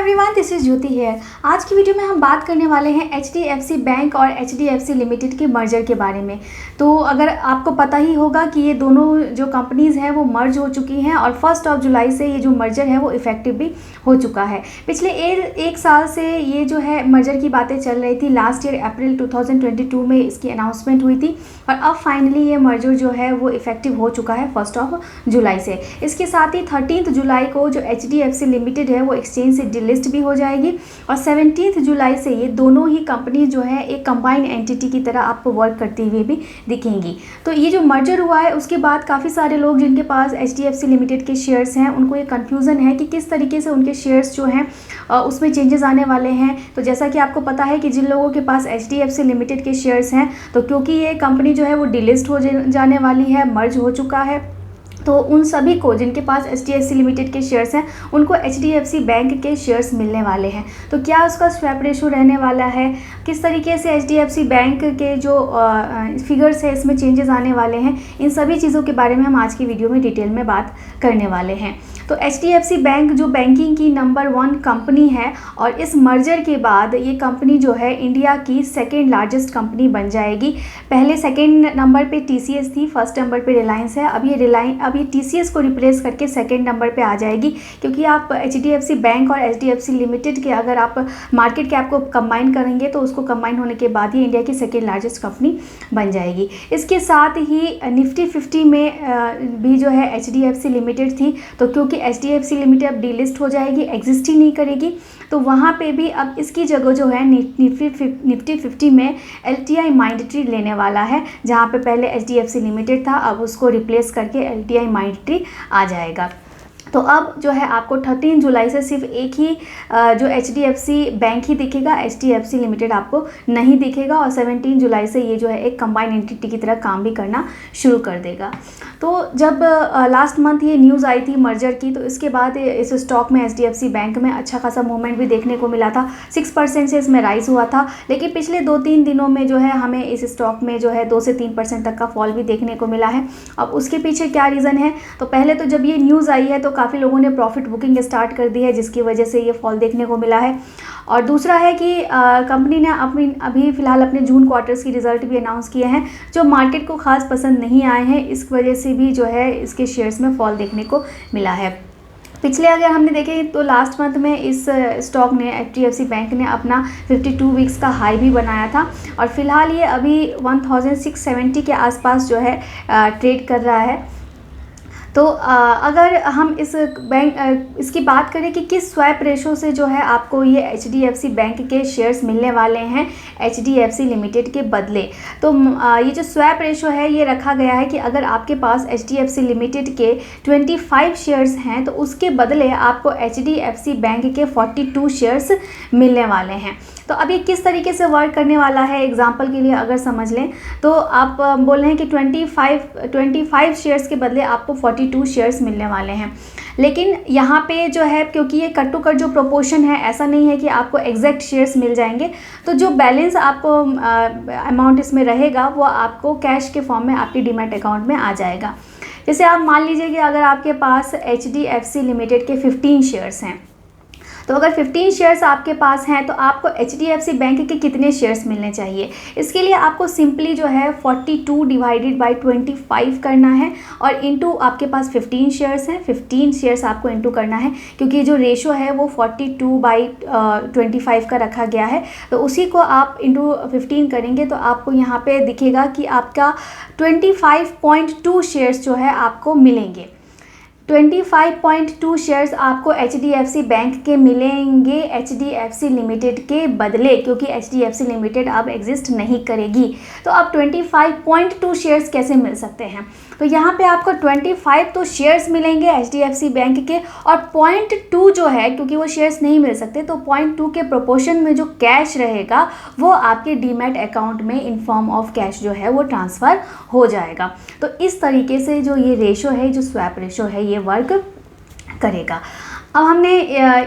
Everyone, this is Jyoti here. आज की video में हम बात करने वाले हैं HDFC बैंक और HDFC लिमिटेड के मर्जर के बारे में। तो अगर आपको पता ही होगा कि ये दोनों जो कंपनीज़ हैं वो मर्ज हो चुकी हैं और 1 जुलाई से ये जो मर्जर है वो इफ़ेक्टिव भी हो चुका है। पिछले एक साल से ये जो है मर्जर की बातें चल रही थी। लास्ट ईयर अप्रैल 2022 में इसकी अनाउंसमेंट हुई थी और अब फाइनली ये मर्जर जो है वो इफ़ेक्टिव हो चुका है 1 जुलाई से। इसके साथ ही 13 जुलाई को जो HDFC लिमिटेड है वो एक्सचेंज से डिलिस्ट भी हो जाएगी और 17 जुलाई से ये दोनों ही कंपनी जो है एक कंबाइंड एंटिटी की तरह आपको वर्क करती हुई भी दिखेंगी। तो ये जो मर्जर हुआ है उसके बाद काफ़ी सारे लोग जिनके पास HDFC लिमिटेड के शेयर्स हैं उनको ये कन्फ्यूज़न है कि किस तरीके से उनके शेयर्स जो हैं उसमें चेंजेस आने वाले हैं। तो जैसा कि आपको पता है कि जिन लोगों के पास HDFC लिमिटेड के शेयर्स हैं तो क्योंकि ये कंपनी जो है वो डिलिस्ट हो जाने वाली है, मर्ज हो चुका है, तो उन सभी को जिनके पास HDFC लिमिटेड के शेयर्स हैं उनको HDFC बैंक के शेयर्स मिलने वाले हैं। तो क्या उसका स्वैप रेशो रहने वाला है, किस तरीके से HDFC बैंक के जो फिगर्स है इसमें चेंजेस आने वाले हैं, इन सभी चीज़ों के बारे में हम आज की वीडियो में डिटेल में बात करने वाले हैं। तो HDFC बैंक जो बैंकिंग की नंबर 1 कंपनी है और इस मर्जर के बाद ये कंपनी जो है इंडिया की सेकेंड लार्जेस्ट कंपनी बन जाएगी। पहले सेकेंड नंबर पे TCS थी, फर्स्ट नंबर पे रिलायंस है। अब ये TCS को रिप्लेस करके सेकेंड नंबर पे आ जाएगी, क्योंकि आप HDFC बैंक और HDFC लिमिटेड के अगर आप मार्केट कैप को कंबाइन करेंगे तो उसको कंबाइन होने के बाद ही इंडिया की सेकेंड लार्जेस्ट कंपनी बन जाएगी। इसके साथ ही निफ्टी 50 में भी जो है HDFC लिमिटेड थी, तो क्योंकि HDFC लिमिटेड अब डीलिस्ट हो जाएगी, एग्जिस्ट ही नहीं करेगी, तो वहाँ पे भी अब इसकी जगह जो है निफ्टी 50 में LTI माइंडट्री लेने वाला है। जहाँ पे पहले HDFC लिमिटेड था, अब उसको रिप्लेस करके LTI माइंडट्री आ जाएगा। तो अब जो है आपको 13 जुलाई से सिर्फ एक ही जो HDFC बैंक ही दिखेगा, HDFC लिमिटेड आपको नहीं दिखेगा और 17 जुलाई से ये जो है एक कंबाइंड एंटिटी की तरह काम भी करना शुरू कर देगा। तो जब लास्ट मंथ ये न्यूज़ आई थी मर्जर की, तो इसके बाद इस स्टॉक में HDFC बैंक में अच्छा खासा मूवमेंट भी देखने को मिला था। 6% से इसमें राइज़ हुआ था, लेकिन पिछले 2-3 दिनों में जो है हमें इस स्टॉक में जो है 2 से 3% तक का फॉल भी देखने को मिला है। अब उसके पीछे क्या रीज़न है? तो पहले तो जब ये न्यूज़ आई है तो काफ़ी लोगों ने प्रॉफिट बुकिंग स्टार्ट कर दी है, जिसकी वजह से ये फॉल देखने को मिला है। और दूसरा है कि कंपनी ने अभी फ़िलहाल अपने जून क्वार्टर्स की रिज़ल्ट भी अनाउंस किए हैं, जो मार्केट को खास पसंद नहीं आए हैं। इस वजह से भी जो है इसके शेयर्स में फॉल देखने को मिला है। पिछले अगर हमने देखे तो लास्ट मंथ में इस स्टॉक ने HDFC बैंक ने अपना 52 वीक्स का हाई भी बनाया था और फिलहाल ये अभी 1670 के आसपास जो है ट्रेड कर रहा है। तो अगर हम इसकी बात करें कि किस स्वैप रेशो से जो है आपको ये HDFC बैंक के शेयर्स मिलने वाले हैं HDFC लिमिटेड के बदले, तो ये जो स्वैप रेशो है ये रखा गया है कि अगर आपके पास HDFC लिमिटेड के 25 शेयर्स हैं तो उसके बदले आपको HDFC बैंक के 42 शेयर्स मिलने वाले हैं। तो अब ये किस तरीके से वर्क करने वाला है, एग्जाम्पल के लिए अगर समझ लें तो आप बोल रहे हैं कि 25 शेयर्स के बदले आपको 42 शेयर्स मिलने वाले हैं। लेकिन यहाँ पे जो है क्योंकि ये कट टू कट जो प्रोपोर्शन है, ऐसा नहीं है कि आपको एग्जैक्ट शेयर्स मिल जाएंगे, तो जो बैलेंस आपको अमाउंट इसमें रहेगा वो आपको कैश के फॉर्म में आपके डीमैट अकाउंट में आ जाएगा। जैसे आप मान लीजिए कि अगर आपके पास HDFC लिमिटेड के 15 शेयर्स हैं, तो अगर 15 शेयर्स आपके पास हैं तो आपको HDFC बैंक के कितने शेयर्स मिलने चाहिए? इसके लिए आपको सिंपली जो है 42 डिवाइडेड बाई 25 करना है और इनटू आपके पास 15 शेयर्स हैं, 15 शेयर्स आपको इनटू करना है, क्योंकि जो रेशो है वो 42/25 का रखा गया है। तो उसी को आप इनटू 15 करेंगे तो आपको यहाँ पे दिखेगा कि आपका 25.2 शेयर्स जो है आपको मिलेंगे। 25.2 शेयर्स आपको HDFC बैंक के मिलेंगे HDFC लिमिटेड के बदले, क्योंकि HDFC लिमिटेड अब एग्जिस्ट नहीं करेगी। तो अब 25.2 शेयर्स कैसे मिल सकते हैं? तो यहाँ पे आपको 25 तो शेयर्स मिलेंगे HDFC बैंक के और 0.2 जो है, क्योंकि वो शेयर्स नहीं मिल सकते, तो 0.2 के प्रोपोर्शन में जो कैश रहेगा वो आपके डीमैट अकाउंट में इन फॉर्म ऑफ कैश जो है वो ट्रांसफ़र हो जाएगा। तो इस तरीके से जो ये रेशो है, जो स्वैप रेशो है, ये वर्क करेगा। अब हमने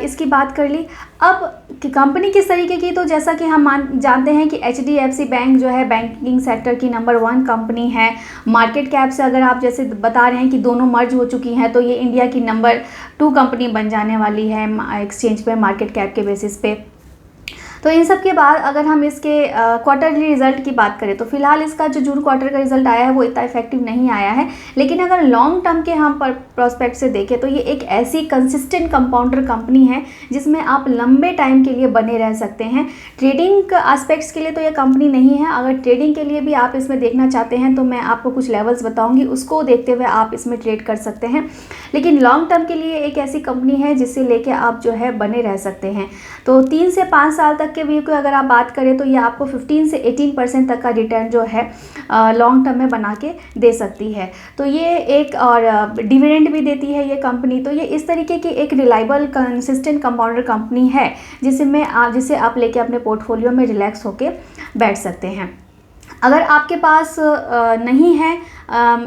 इसकी बात कर ली। अब कंपनी किस तरीके की, तो जैसा कि हम जानते हैं कि HDFC बैंक जो है बैंकिंग सेक्टर की नंबर 1 कंपनी है। मार्केट कैप से अगर आप जैसे बता रहे हैं कि दोनों मर्ज हो चुकी हैं, तो ये इंडिया की नंबर 2 कंपनी बन जाने वाली है एक्सचेंज पे, मार्केट कैप के बेसिस पे। तो इन सब के बाद अगर हम इसके क्वार्टरली रिजल्ट की बात करें, तो फिलहाल इसका जो जून क्वार्टर का रिजल्ट आया है वो इतना इफेक्टिव नहीं आया है, लेकिन अगर लॉन्ग टर्म के हम प्रोस्पेक्ट से देखें तो ये एक ऐसी कंसिस्टेंट कंपाउंडर कंपनी है जिसमें आप लंबे टाइम के लिए बने रह सकते हैं। ट्रेडिंग एस्पेक्ट्स के लिए तो ये कंपनी नहीं है। अगर ट्रेडिंग के लिए भी आप इसमें देखना चाहते हैं तो मैं आपको कुछ लेवल्स बताऊंगी, उसको देखते हुए आप इसमें ट्रेड कर सकते हैं। लेकिन लॉन्ग टर्म के लिए एक ऐसी कंपनी है जिससे लेके आप जो है बने रह सकते हैं। तो 3 से 5 साल तक के व्यू की अगर आप बात करें तो ये आपको 15 से 18% तक का रिटर्न जो है लॉन्ग टर्म में बना के दे सकती है। तो ये एक, और डिविडेंड भी देती है ये कंपनी। तो ये इस तरीके की एक रिलायबल कंसिस्टेंट कंपाउंडर कंपनी है जिसे आप लेके अपने पोर्टफोलियो में रिलैक्स होके बैठ सकते हैं। अगर आपके पास नहीं है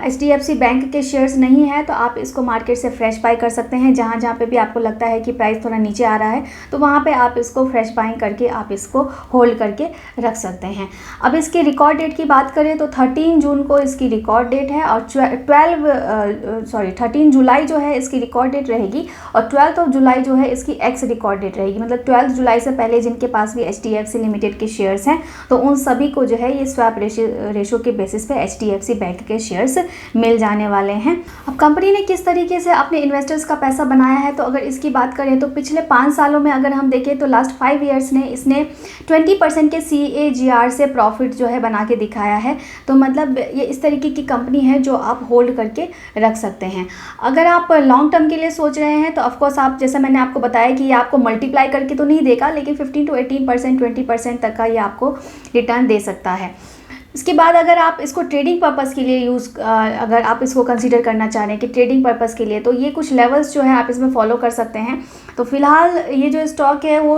HDFC बैंक के शेयर्स नहीं है तो आप इसको मार्केट से फ्रेश बाय कर सकते हैं। जहाँ जहाँ पे भी आपको लगता है कि प्राइस थोड़ा नीचे आ रहा है तो वहाँ पे आप इसको फ्रेश बाइंग करके आप इसको होल्ड करके रख सकते हैं। अब इसकी रिकॉर्ड डेट की बात करें तो 13 जून को इसकी रिकॉर्ड डेट है और 13 जुलाई जो है इसकी रिकॉर्ड डेट रहेगी और 12 जुलाई जो है इसकी एक्स रिकॉर्ड डेट रहेगी। मतलब 12 जुलाई से पहले जिनके पास भी HDFC लिमिटेड के शेयर्स हैं तो उन सभी को जो है ये स्वैप रेशो के बेसिस पे HDFC बैंक के शेयर्स मिल जाने वाले हैं। अब कंपनी ने किस तरीके से अपने इन्वेस्टर्स का पैसा बनाया है, तो अगर इसकी बात करें तो पिछले 5 सालों में अगर हम देखें तो लास्ट 5 ईयर्स में इसने 20% के CAGR से प्रॉफिट जो है बना के दिखाया है। तो मतलब ये इस तरीके की कंपनी है जो आप होल्ड करके रख सकते हैं। अगर आप लॉन्ग टर्म के लिए सोच रहे हैं तो ऑफकोर्स आप, जैसा मैंने आपको बताया कि ये आपको मल्टीप्लाई करके तो नहीं देगा, लेकिन 15 to 18%, 20% तक का ये आपको रिटर्न दे सकता है। इसके बाद अगर आप इसको ट्रेडिंग पर्पस के लिए अगर आप इसको कंसीडर करना चाह रहे हैं कि ट्रेडिंग पर्पस के लिए, तो ये कुछ लेवल्स जो है आप इसमें फॉलो कर सकते हैं। तो फिलहाल ये जो स्टॉक है वो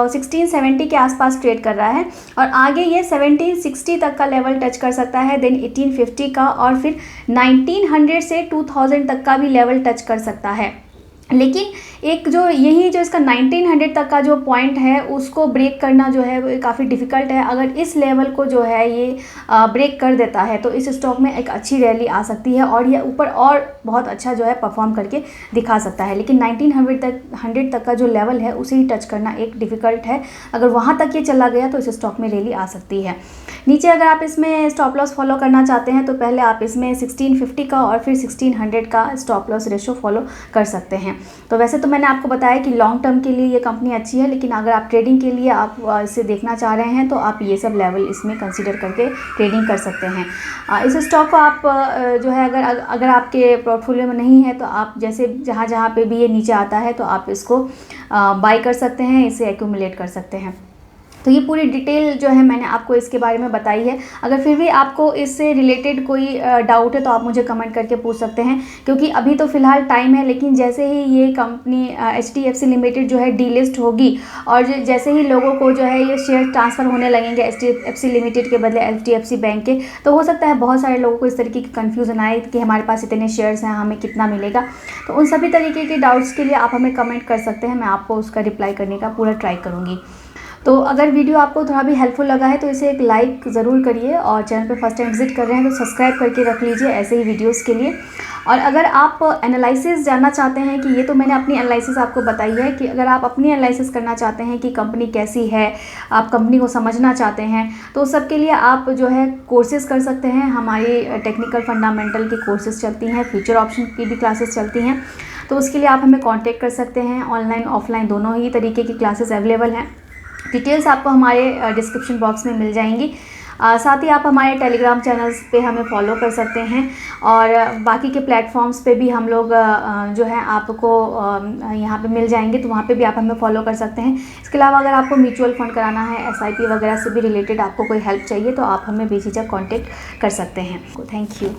1670 के आसपास ट्रेड कर रहा है और आगे ये 1760 तक का लेवल टच कर सकता है, देन 1850 का, और फिर 1900 से 2000 तक का भी लेवल टच कर सकता है। लेकिन एक जो इसका 1900 तक का जो पॉइंट है उसको ब्रेक करना जो है वो काफ़ी डिफ़िकल्ट है। अगर इस लेवल को जो है ये ब्रेक कर देता है तो इस स्टॉक में एक अच्छी रैली आ सकती है और ये ऊपर और बहुत अच्छा जो है परफॉर्म करके दिखा सकता है। लेकिन 1900 तक का जो लेवल है उसे ही टच करना एक डिफ़िकल्ट है। अगर वहाँ तक ये चला गया तो इस स्टॉक में रैली आ सकती है। नीचे अगर आप इसमें स्टॉप लॉस फॉलो करना चाहते हैं तो पहले आप इसमें 1650 का और फिर 1600 का स्टॉप लॉस रेशो फॉलो कर सकते हैं। तो वैसे तो मैंने आपको बताया कि लॉन्ग टर्म के लिए ये कंपनी अच्छी है, लेकिन अगर आप ट्रेडिंग के लिए आप इसे देखना चाह रहे हैं तो आप ये सब लेवल इसमें कंसीडर करके ट्रेडिंग कर सकते हैं। इस स्टॉक को आप जो है अगर आपके पोर्टफोलियो में नहीं है तो आप जैसे जहाँ पे भी ये नीचे आता है तो आप इसको बाई कर सकते हैं, इसे एक्यूमुलेट कर सकते हैं। तो ये पूरी डिटेल जो है मैंने आपको इसके बारे में बताई है। अगर फिर भी आपको इससे रिलेटेड कोई डाउट है तो आप मुझे कमेंट करके पूछ सकते हैं, क्योंकि अभी तो फ़िलहाल टाइम है, लेकिन जैसे ही ये कंपनी HDFC लिमिटेड जो है डीलिस्ट होगी और जैसे ही लोगों को जो है ये शेयर ट्रांसफ़र होने लगेंगे HDFC लिमिटेड के बदले HDFC बैंक के, तो हो सकता है बहुत सारे लोगों को इस तरीके की कन्फ्यूज़न आए कि हमारे पास इतने शेयर्स हैं, हमें कितना मिलेगा। तो उन सभी तरीके के डाउट्स के लिए आप हमें कमेंट कर सकते हैं, मैं आपको उसका रिप्लाई करने का पूरा ट्राई करूँगी। तो अगर वीडियो आपको थोड़ा भी हेल्पफुल लगा है तो इसे एक लाइक ज़रूर करिए और चैनल पे फर्स्ट टाइम विजिट कर रहे हैं तो सब्सक्राइब करके रख लीजिए ऐसे ही वीडियोस के लिए। और अगर आप एनालिसिस जानना चाहते हैं कि ये तो मैंने अपनी एनालिसिस आपको बताई है कि अगर आप अपनी एनालिसिस करना चाहते हैं कि कंपनी कैसी है, आप कंपनी को समझना चाहते हैं, तो सबके लिए आप जो है कोर्सेज़ कर सकते हैं। हमारी टेक्निकल फंडामेंटल की कोर्सेज़ चलती हैं, फ्यूचर ऑप्शन की भी क्लासेस चलती हैं। तो उसके लिए आप हमें कॉन्टेक्ट कर सकते हैं। ऑनलाइन ऑफलाइन दोनों ही तरीके की क्लासेस अवेलेबल हैं। डिटेल्स आपको हमारे डिस्क्रिप्शन बॉक्स में मिल जाएंगी। साथ ही आप हमारे टेलीग्राम चैनल्स पे हमें फॉलो कर सकते हैं और बाकी के प्लेटफॉर्म्स पे भी हम लोग जो है आपको यहाँ पे मिल जाएंगे, तो वहाँ पे भी आप हमें फॉलो कर सकते हैं। इसके अलावा अगर आपको म्यूचुअल फंड कराना है, SIP वगैरह से भी रिलेटेड आपको कोई हेल्प चाहिए तो आप हमें बेझिझक कॉन्टेक्ट कर सकते हैं। Thank you.